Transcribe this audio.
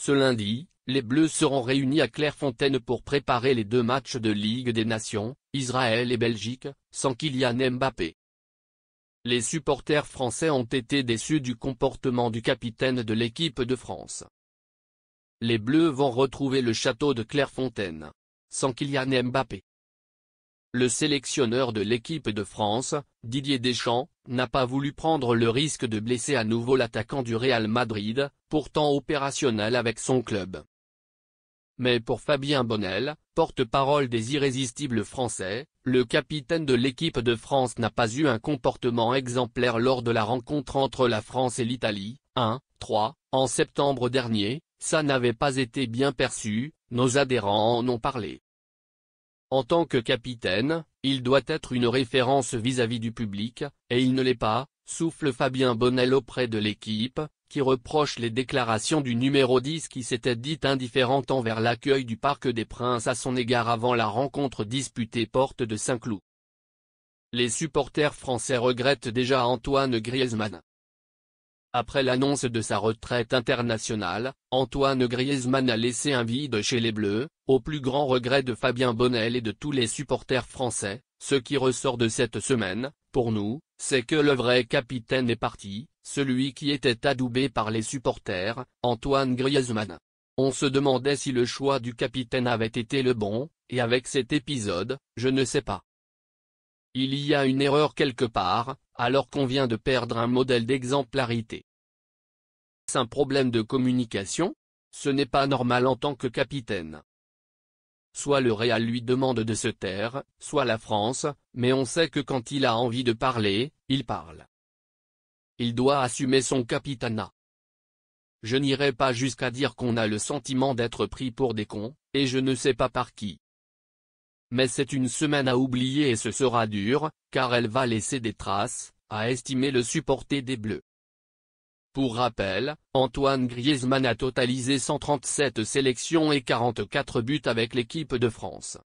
Ce lundi, les Bleus seront réunis à Clairefontaine pour préparer les 2 matchs de Ligue des Nations, Israël et Belgique, sans Kylian Mbappé. Les supporters français ont été déçus du comportement du capitaine de l'équipe de France. Les Bleus vont retrouver le château de Clairefontaine, sans Kylian Mbappé. Le sélectionneur de l'équipe de France, Didier Deschamps, n'a pas voulu prendre le risque de blesser à nouveau l'attaquant du Real Madrid, pourtant opérationnel avec son club. Mais pour Fabien Bonnel, porte-parole des Irrésistibles français, le capitaine de l'équipe de France n'a pas eu un comportement exemplaire lors de la rencontre entre la France et l'Italie, 1-3, en septembre dernier. Ça n'avait pas été bien perçu, nos adhérents en ont parlé. En tant que capitaine, il doit être une référence vis-à-vis du public, et il ne l'est pas, souffle Fabien Bonnel auprès de l'équipe, qui reproche les déclarations du numéro 10 qui s'était dite indifférente envers l'accueil du Parc des Princes à son égard avant la rencontre disputée porte de Saint-Cloud. Les supporters français regrettent déjà Antoine Griezmann. Après l'annonce de sa retraite internationale, Antoine Griezmann a laissé un vide chez les Bleus, au plus grand regret de Fabien Bonnel et de tous les supporters français. Ce qui ressort de cette semaine, pour nous, c'est que le vrai capitaine est parti, celui qui était adoubé par les supporters, Antoine Griezmann. On se demandait si le choix du capitaine avait été le bon, et avec cet épisode, je ne sais pas. Il y a une erreur quelque part, alors qu'on vient de perdre un modèle d'exemplarité. Est-ce un problème de communication? Ce n'est pas normal en tant que capitaine. Soit le Real lui demande de se taire, soit la France, mais on sait que quand il a envie de parler, il parle. Il doit assumer son capitanat. Je n'irai pas jusqu'à dire qu'on a le sentiment d'être pris pour des cons, et je ne sais pas par qui. Mais c'est une semaine à oublier et ce sera dur, car elle va laisser des traces, a estimé le supporter des Bleus. Pour rappel, Antoine Griezmann a totalisé 137 sélections et 44 buts avec l'équipe de France.